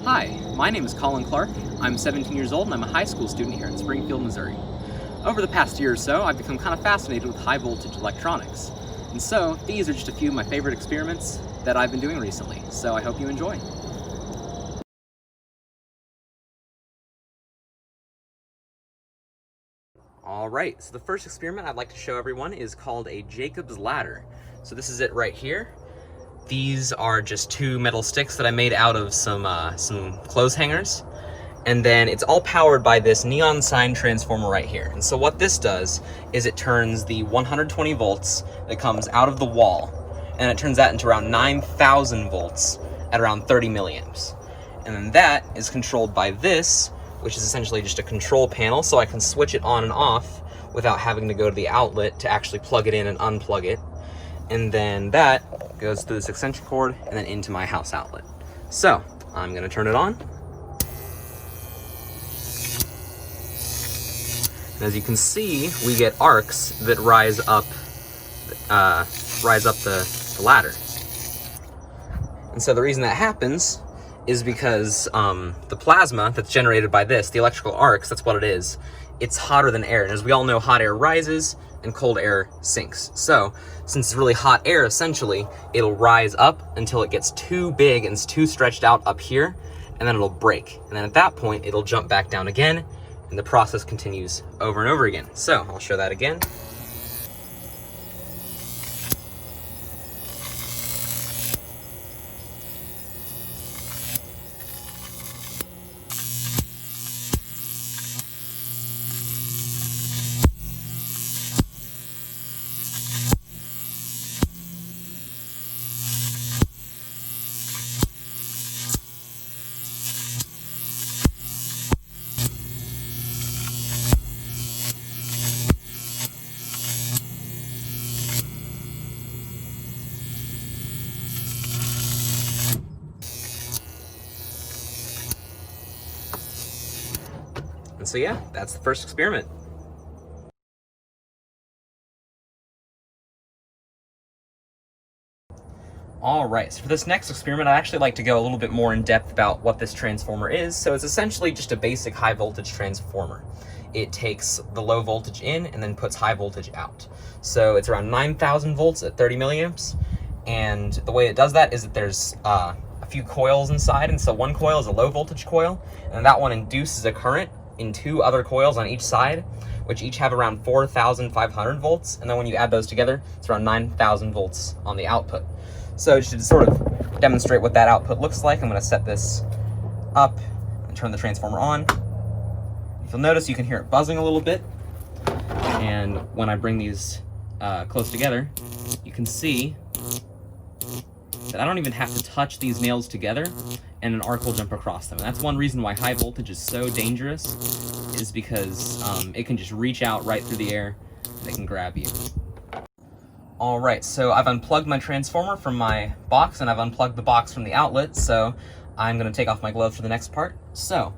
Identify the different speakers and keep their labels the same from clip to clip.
Speaker 1: Hi, my name is Colin Clark. I'm 17 years old and I'm a high school student here in Springfield, Missouri. Over the past year or so, I've become kind of fascinated with high voltage electronics. And so, these are just a few of my favorite experiments that I've been doing recently, so I hope you enjoy. Alright, so the first experiment I'd like to show everyone is called a Jacob's ladder. So this is it right here. These are just two metal sticks that I made out of some clothes hangers. And then it's all powered by this neon sign transformer right here. And so what this does is it turns the 120 volts that comes out of the wall, and it turns that into around 9,000 volts at around 30 milliamps. And then that is controlled by this, which is essentially just a control panel, so I can switch it on and off without having to go to the outlet to actually plug it in and unplug it. And then that goes through this extension cord and then into my house outlet. So I'm gonna turn it on. And as you can see, we get arcs that rise up the ladder. And so the reason that happens is because the plasma that's generated by this, the electrical arcs, that's what it is, it's hotter than air. And as we all know, hot air rises and cold air sinks. So since it's really hot air, essentially, it'll rise up until it gets too big and it's too stretched out up here, and then it'll break. And then at that point, it'll jump back down again, and the process continues over and over again. So I'll show that again. And so yeah, that's the first experiment. All right, so for this next experiment, I'd actually like to go a little bit more in depth about what this transformer is. So it's essentially just a basic high voltage transformer. It takes the low voltage in and then puts high voltage out. So it's around 9,000 volts at 30 milliamps. And the way it does that is that there's a few coils inside. And so one coil is a low voltage coil, and that one induces a current in two other coils on each side, which each have around 4,500 volts. And then when you add those together, it's around 9,000 volts on the output. So just to sort of demonstrate what that output looks like, I'm going to set this up and turn the transformer on. If you'll notice, you can hear it buzzing a little bit. And when I bring these close together, you can see that I don't even have to touch these nails together, and an arc will jump across them. And that's one reason why high voltage is so dangerous, is because it can just reach out right through the air and it can grab you. All right, so I've unplugged my transformer from my box, and I've unplugged the box from the outlet, so I'm gonna take off my gloves for the next part. So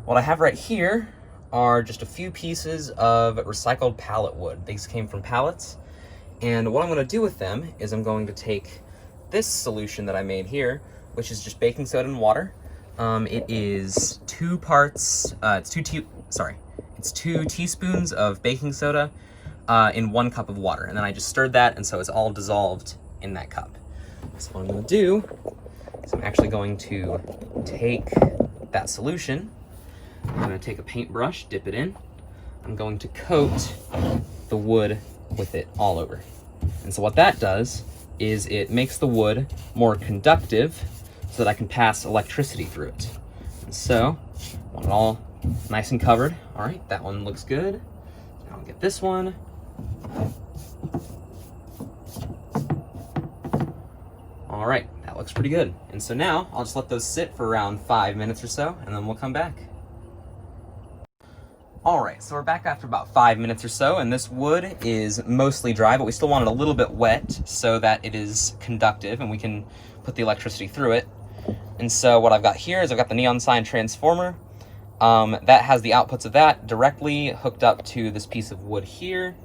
Speaker 1: what I have right here are just a few pieces of recycled pallet wood. These came from pallets, and what I'm gonna do with them is I'm going to take this solution that I made here, which is just baking soda and water. It is it's 2 teaspoons of baking soda in 1 cup of water, and then I just stirred that, and so it's all dissolved in that cup. So what I'm going to do is I'm actually going to take that solution, I'm going to take a paintbrush, dip it in, I'm going to coat the wood with it all over. And so what that does is it makes the wood more conductive so that I can pass electricity through it. And so I want it all nice and covered. All right, that one looks good. Now I'll get this one. All right, that looks pretty good. And so now I'll just let those sit for around 5 minutes or so, and then we'll come back. All right, so we're back after about 5 minutes or so, and this wood is mostly dry, but we still want it a little bit wet so that it is conductive and we can put the electricity through it. And so what I've got here is I've got the neon sign transformer. That has the outputs of that directly hooked up to this piece of wood here.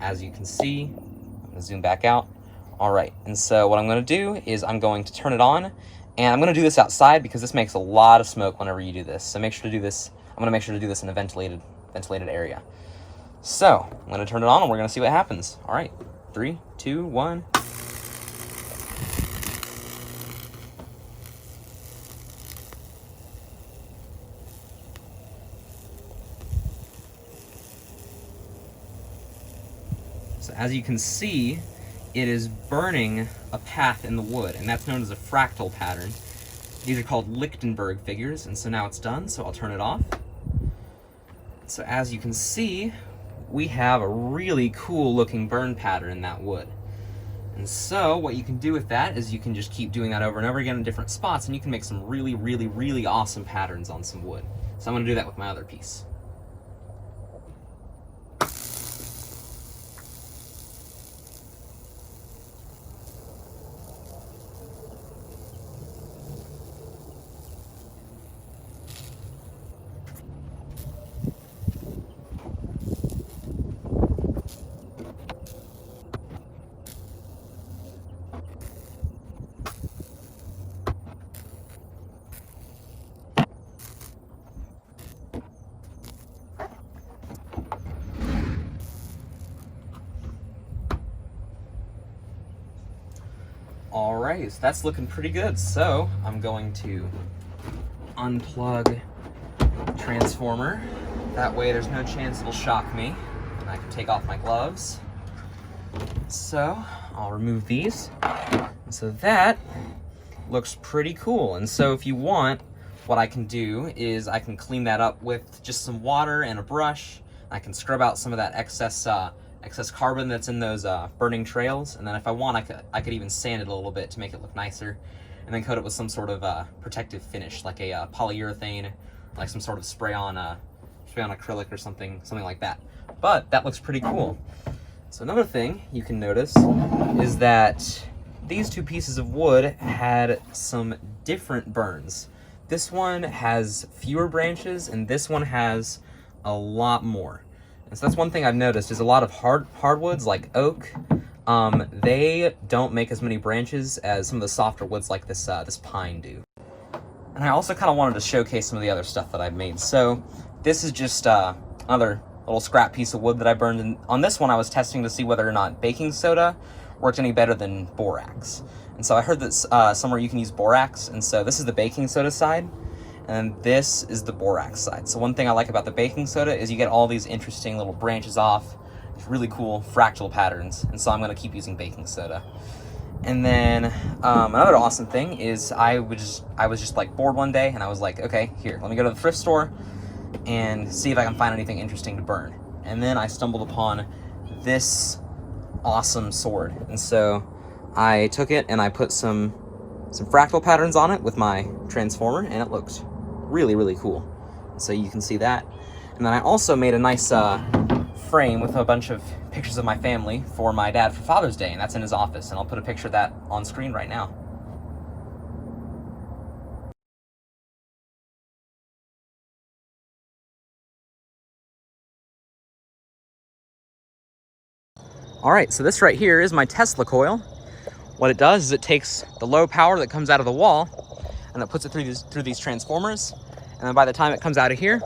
Speaker 1: As you can see, I'm gonna zoom back out. All right, and so what I'm gonna do is I'm going to turn it on And I'm gonna do this outside because this makes a lot of smoke whenever you do this. So make sure to do this, I'm gonna make sure to do this in a ventilated area. So I'm gonna turn it on and we're gonna see what happens. All right, 3, 2, 1. So as you can see, it is burning a path in the wood, and that's known as a fractal pattern. These are called Lichtenberg figures, and so now it's done, so I'll turn it off. So as you can see, we have a really cool looking burn pattern in that wood. And so what you can do with that is you can just keep doing that over and over again in different spots, and you can make some really, really, really awesome patterns on some wood. So I'm gonna do that with my other piece. All right, so that's looking pretty good. So I'm going to unplug the transformer. That way there's no chance it'll shock me. And I can take off my gloves. So I'll remove these. And so that looks pretty cool. And so if you want, what I can do is I can clean that up with just some water and a brush. I can scrub out some of that excess carbon that's in those burning trails, and then if I want, I could even sand it a little bit to make it look nicer, and then coat it with some sort of protective finish, like a polyurethane, like some sort of spray on acrylic or something like that. But that looks pretty cool. So another thing you can notice is that these two pieces of wood had some different burns. This one has fewer branches, and this one has a lot more. And so that's one thing I've noticed is a lot of hardwoods like oak, they don't make as many branches as some of the softer woods like this pine do. And I also kind of wanted to showcase some of the other stuff that I've made. So this is just another little scrap piece of wood that I burned. And on this one, I was testing to see whether or not baking soda worked any better than borax. And so I heard that somewhere you can use borax. And so this is the baking soda side, and this is the borax side. So one thing I like about the baking soda is you get all these interesting little branches off, really cool fractal patterns. And so I'm gonna keep using baking soda. And then another awesome thing is I was just like bored one day, and I was like, okay, here, let me go to the thrift store and see if I can find anything interesting to burn. And then I stumbled upon this awesome sword. And so I took it and I put some fractal patterns on it with my transformer, and it looked really, really cool. So you can see that. And then I also made a nice frame with a bunch of pictures of my family for my dad for Father's Day, and that's in his office, and I'll put a picture of that on screen right now. All right, so this right here is my Tesla coil. What it does is it takes the low power that comes out of the wall and it puts it through these transformers, and then by the time it comes out of here,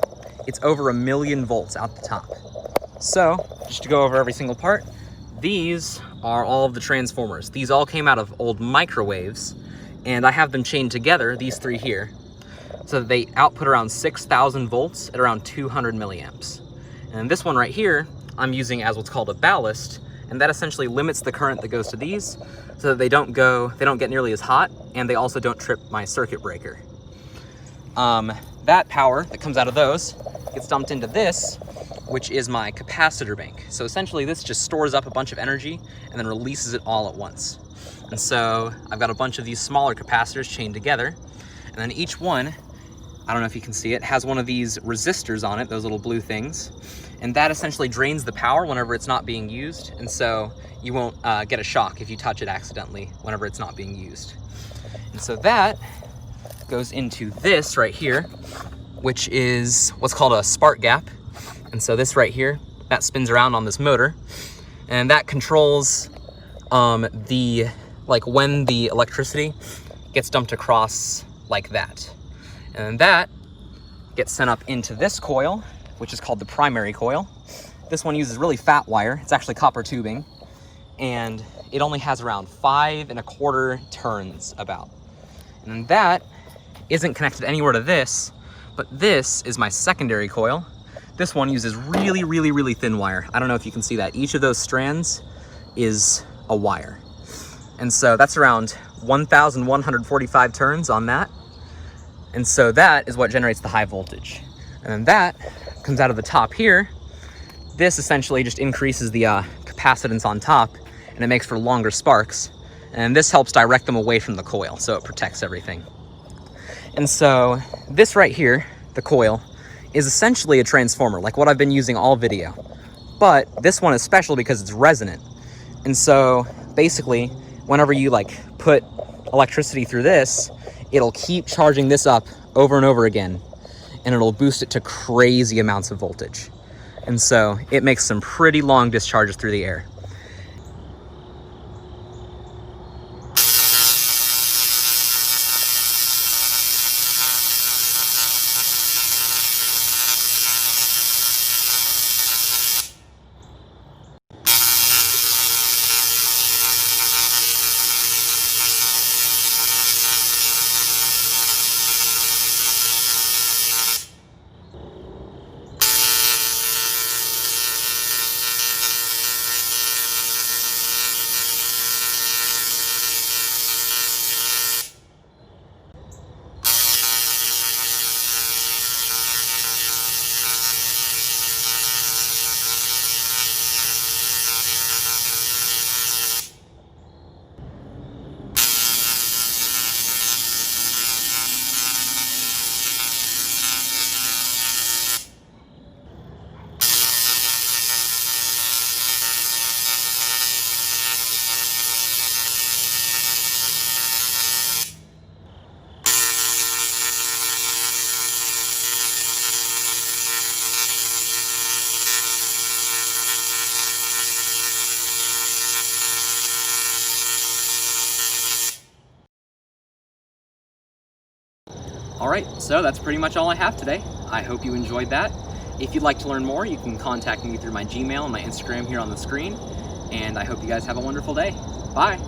Speaker 1: it's over 1 million volts out the top. So just to go over every single part, these are all of the transformers. These all came out of old microwaves, and I have them chained together, these three here, so that they output around 6,000 volts at around 200 milliamps. And this one right here, I'm using as what's called a ballast, and that essentially limits the current that goes to these so that they don't get nearly as hot, and they also don't trip my circuit breaker. That power that comes out of those gets dumped into this, which is my capacitor bank. So essentially this just stores up a bunch of energy and then releases it all at once. And so I've got a bunch of these smaller capacitors chained together, and then each one, I don't know if you can see it, has one of these resistors on it, those little blue things, and that essentially drains the power whenever it's not being used, and so you won't get a shock if you touch it accidentally whenever it's not being used. And so that goes into this right here, which is what's called a spark gap. And so this right here, that spins around on this motor, and that controls when the electricity gets dumped across like that. And then that gets sent up into this coil, which is called the primary coil. This one uses really fat wire. It's actually copper tubing, and it only has around 5 1/4 turns about. And then that isn't connected anywhere to this, but this is my secondary coil. This one uses really, really, really thin wire. I don't know if you can see that. Each of those strands is a wire. And so that's around 1,145 turns on that. And so that is what generates the high voltage. And then that comes out of the top here. This essentially just increases the capacitance on top, and it makes for longer sparks. And this helps direct them away from the coil, so it protects everything. And so this right here, the coil, is essentially a transformer, like what I've been using all video. But this one is special because it's resonant. And so basically, whenever you like put electricity through this, it'll keep charging this up over and over again, and it'll boost it to crazy amounts of voltage. And so it makes some pretty long discharges through the air. All right, so that's pretty much all I have today. I hope you enjoyed that. If you'd like to learn more, you can contact me through my Gmail and my Instagram here on the screen. And I hope you guys have a wonderful day. Bye.